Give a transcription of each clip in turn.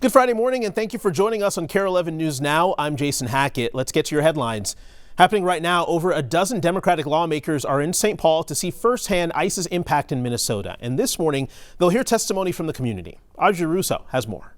Good Friday morning, and thank you for joining us on KARE 11 News Now. I'm Jason Hackett. Let's get to your headlines. Happening right now, over a dozen Democratic lawmakers are in St. Paul to see firsthand ICE's impact in Minnesota. And this morning, they'll hear testimony from the community. Audrey Russo has more.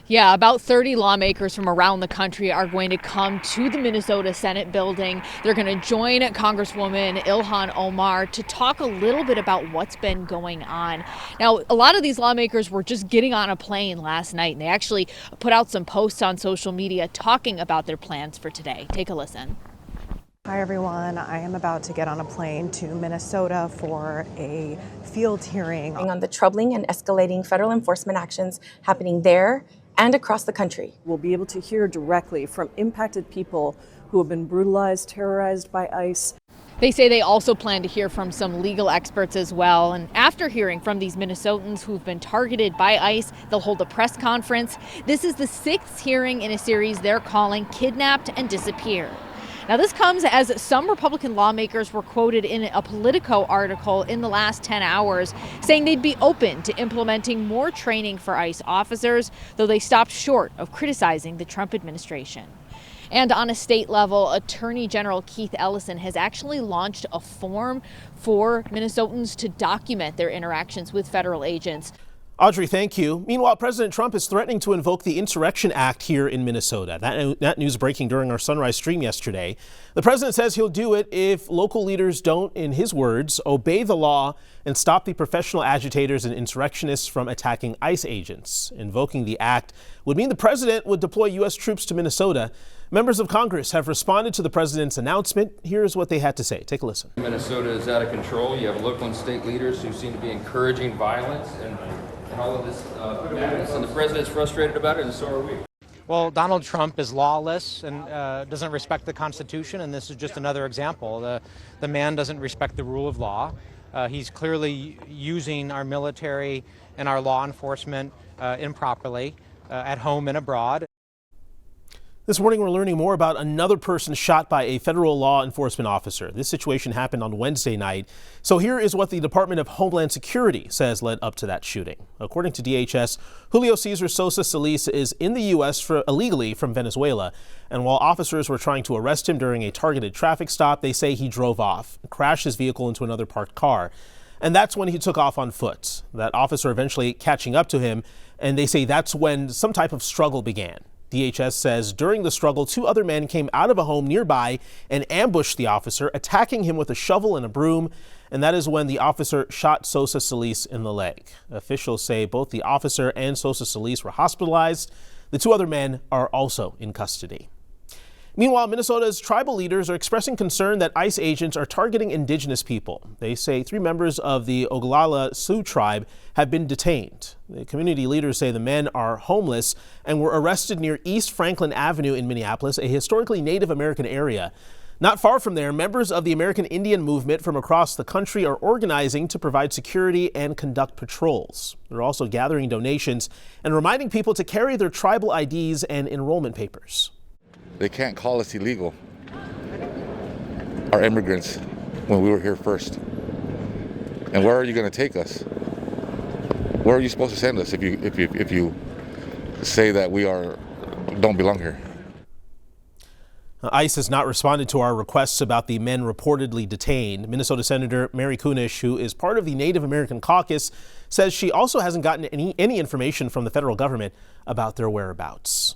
Yeah, about 30 lawmakers from around the country are going to come to the Minnesota Senate building. They're going to join Congresswoman Ilhan Omar to talk a little bit about what's been going on. Now, a lot of these lawmakers were just getting on a plane last night, and they actually put out some posts on social media talking about their plans for today. Take a listen. Hi everyone, I am about to get on a plane to Minnesota for a field hearing on the troubling and escalating federal enforcement actions happening there and across the country. We'll be able to hear directly from impacted people who have been brutalized, terrorized by ICE. They say they also plan to hear from some legal experts as well. And after hearing from these Minnesotans who've been targeted by ICE, they'll hold a press conference. This is the 6th hearing in a series they're calling Kidnapped and Disappeared. Now, this comes as some Republican lawmakers were quoted in a Politico article in the last 10 hours saying they'd be open to implementing more training for ICE officers, though they stopped short of criticizing the Trump administration. And on a state level, Attorney General Keith Ellison has actually launched a form for Minnesotans to document their interactions with federal agents. Audrey, thank you. Meanwhile, President Trump is threatening to invoke the Insurrection Act here in Minnesota. That news breaking during our Sunrise stream yesterday. The president says he'll do it if local leaders don't, in his words, obey the law and stop the professional agitators and insurrectionists from attacking ICE agents. Invoking the act would mean the president would deploy U.S. troops to Minnesota. Members of Congress have responded to the president's announcement. Here's what they had to say. Take a listen. Minnesota is out of control. You have local and state leaders who seem to be encouraging violence and all of this madness, and the president's frustrated about it, and so are we. Well, Donald Trump is lawless and doesn't respect the Constitution, and this is just another example. The man doesn't respect the rule of law. He's clearly using our military and our law enforcement improperly at home and abroad. This morning, we're learning more about another person shot by a federal law enforcement officer. This situation happened on Wednesday night. So here is what the Department of Homeland Security says led up to that shooting. According to DHS, Julio Cesar Sosa Solis is in the U.S. illegally from Venezuela. And while officers were trying to arrest him during a targeted traffic stop, they say he drove off, crashed his vehicle into another parked car. And that's when he took off on foot. That officer eventually catching up to him, and they say that's when some type of struggle began. DHS says during the struggle, 2 other men came out of a home nearby and ambushed the officer, attacking him with a shovel and a broom. And that is when the officer shot Sosa Solis in the leg. Officials say both the officer and Sosa Solis were hospitalized. The 2 other men are also in custody. Meanwhile, Minnesota's tribal leaders are expressing concern that ICE agents are targeting indigenous people. They say 3 members of the Oglala Sioux tribe have been detained. The community leaders say the men are homeless and were arrested near East Franklin Avenue in Minneapolis, a historically Native American area. Not far from there, members of the American Indian movement from across the country are organizing to provide security and conduct patrols. They're also gathering donations and reminding people to carry their tribal IDs and enrollment papers. They can't call us illegal, our immigrants, when we were here first. And where are you going to take us? Where are you supposed to send us if you say that we don't belong here? ICE has not responded to our requests about the men reportedly detained. Minnesota Senator Mary Kunesh, who is part of the Native American Caucus, says she also hasn't gotten any information from the federal government about their whereabouts.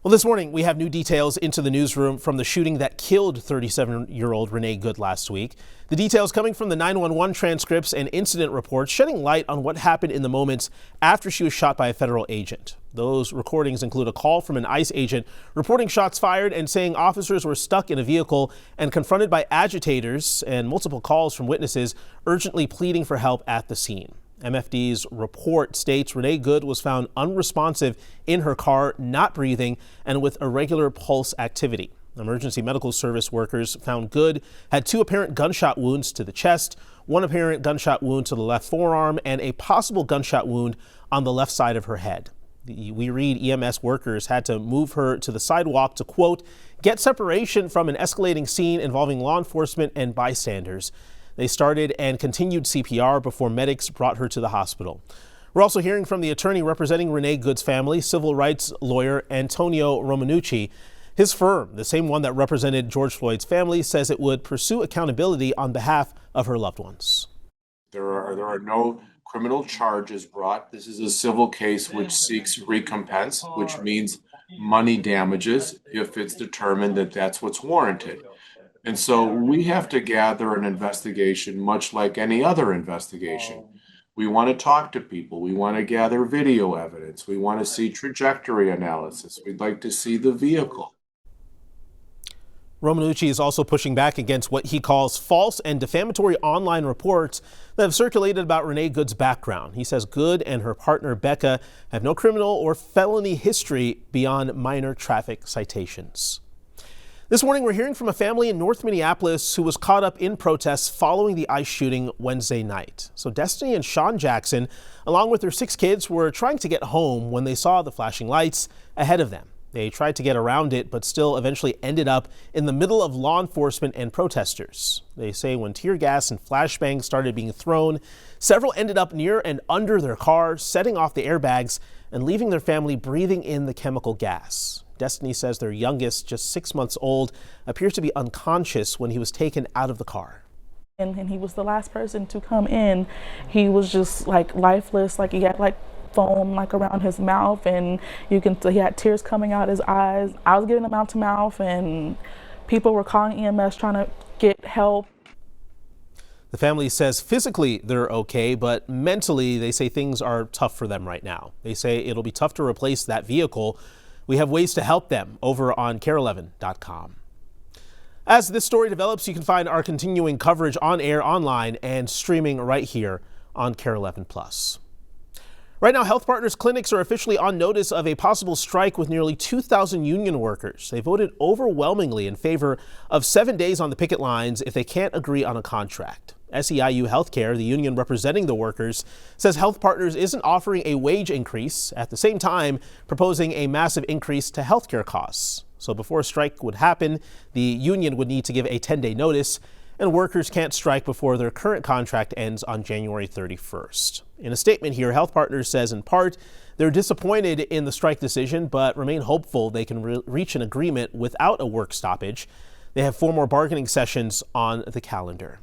Well, this morning, we have new details into the newsroom from the shooting that killed 37-year-old Renee Good last week. The details coming from the 911 transcripts and incident reports shedding light on what happened in the moments after she was shot by a federal agent. Those recordings include a call from an ICE agent reporting shots fired and saying officers were stuck in a vehicle and confronted by agitators, and multiple calls from witnesses urgently pleading for help at the scene. MFD's report states Renee Good was found unresponsive in her car, not breathing, and with irregular pulse activity. Emergency medical service workers found Good had 2 apparent gunshot wounds to the chest, 1 apparent gunshot wound to the left forearm, and a possible gunshot wound on the left side of her head. We read EMS workers had to move her to the sidewalk to, quote, get separation from an escalating scene involving law enforcement and bystanders. They started and continued CPR before medics brought her to the hospital. We're also hearing from the attorney representing Renee Good's family, civil rights lawyer Antonio Romanucci. His firm, the same one that represented George Floyd's family, says it would pursue accountability on behalf of her loved ones. There are no criminal charges brought. This is a civil case which seeks recompense, which means money damages if it's determined that that's what's warranted. And so we have to gather an investigation much like any other investigation. We want to talk to people. We want to gather video evidence. We want to see trajectory analysis. We'd like to see the vehicle. Romanucci is also pushing back against what he calls false and defamatory online reports that have circulated about Renee Good's background. He says Good and her partner Becca have no criminal or felony history beyond minor traffic citations. This morning, we're hearing from a family in North Minneapolis who was caught up in protests following the ICE shooting Wednesday night. So Destiny and Sean Jackson, along with their 6 kids, were trying to get home when they saw the flashing lights ahead of them. They tried to get around it, but still eventually ended up in the middle of law enforcement and protesters. They say when tear gas and flashbangs started being thrown, several ended up near and under their car, setting off the airbags and leaving their family breathing in the chemical gas. Destiny says their youngest, just 6 months old, appears to be unconscious when he was taken out of the car. And he was the last person to come in. He was just like lifeless, like he had like foam like around his mouth, and he had tears coming out his eyes. I was giving him mouth to mouth, and people were calling EMS trying to get help. The family says physically they're okay, but mentally they say things are tough for them right now. They say it'll be tough to replace that vehicle. We have ways to help them over on KARE11.com. As this story develops, you can find our continuing coverage on air, online, and streaming right here on KARE 11 Plus. Right now, Health Partners clinics are officially on notice of a possible strike with nearly 2,000 union workers. They voted overwhelmingly in favor of 7 days on the picket lines if they can't agree on a contract. SEIU Healthcare, the union representing the workers, says Health Partners isn't offering a wage increase, at the same time proposing a massive increase to healthcare costs. So before a strike would happen, the union would need to give a 10-day notice, and workers can't strike before their current contract ends on January 31st. In a statement here, Health Partners says in part they're disappointed in the strike decision, but remain hopeful they can reach an agreement without a work stoppage. They have 4 more bargaining sessions on the calendar.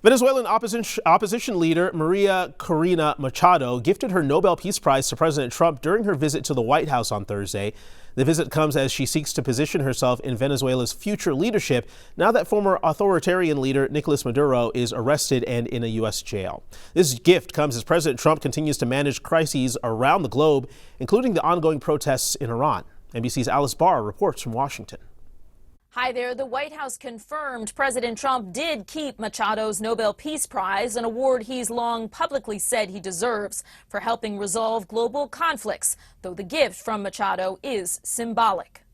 Venezuelan opposition leader Maria Corina Machado gifted her Nobel Peace Prize to President Trump during her visit to the White House on Thursday. The visit comes as she seeks to position herself in Venezuela's future leadership now that former authoritarian leader Nicolas Maduro is arrested and in a U.S. jail. This gift comes as President Trump continues to manage crises around the globe, including the ongoing protests in Iran. NBC's Alice Barr reports from Washington. Hi there. The White House confirmed President Trump did keep Machado's Nobel Peace Prize, an award he's long publicly said he deserves for helping resolve global conflicts, though the gift from Machado is symbolic.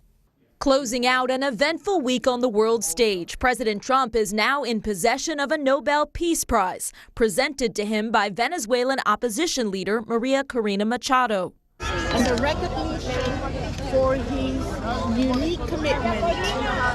Closing out an eventful week on the world stage, President Trump is now in possession of a Nobel Peace Prize, presented to him by Venezuelan opposition leader Maria Corina Machado. And a recognition for his unique commitment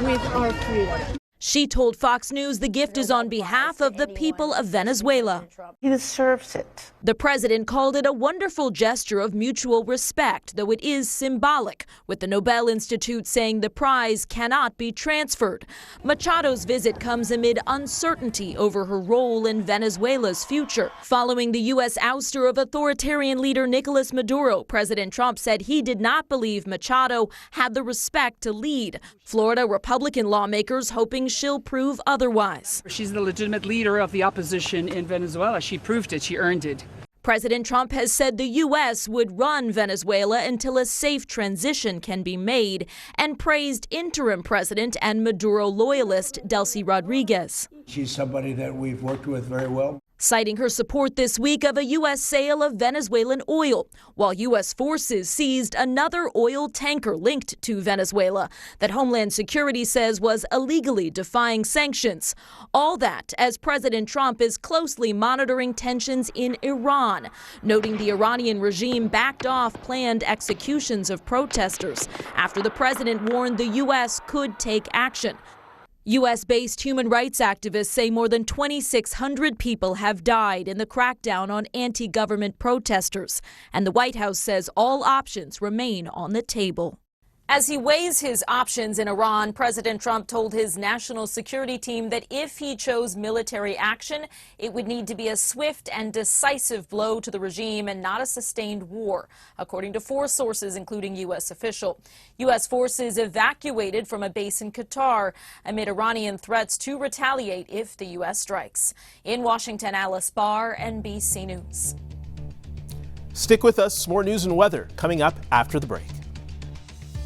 with our freedom. She told Fox News the gift is on behalf of the people of Venezuela. He deserves it. The president called it a wonderful gesture of mutual respect, though it is symbolic, with the Nobel Institute saying the prize cannot be transferred. Machado's visit comes amid uncertainty over her role in Venezuela's future. Following the U.S. ouster of authoritarian leader Nicolas Maduro, President Trump said he did not believe Machado had the respect to lead. Florida Republican lawmakers hoping she'll prove otherwise. She's the legitimate leader of the opposition in Venezuela. She proved it. She earned it. President Trump has said the U.S. would run Venezuela until a safe transition can be made, and praised interim president and Maduro loyalist Delcy Rodriguez. She's somebody that we've worked with very well. Citing her support this week of a U.S. sale of Venezuelan oil, while U.S. forces seized another oil tanker linked to Venezuela that Homeland Security says was illegally defying sanctions. All that as President Trump is closely monitoring tensions in Iran, noting the Iranian regime backed off planned executions of protesters after the president warned the U.S. could take action. U.S.-based human rights activists say more than 2,600 people have died in the crackdown on anti-government protesters, and the White House says all options remain on the table. As he weighs his options in Iran, President Trump told his national security team that if he chose military action, it would need to be a swift and decisive blow to the regime and not a sustained war, according to 4 sources, including U.S. official. U.S. forces evacuated from a base in Qatar amid Iranian threats to retaliate if the U.S. strikes. In Washington, Alice Barr, NBC News. Stick with us. More news and weather coming up after the break.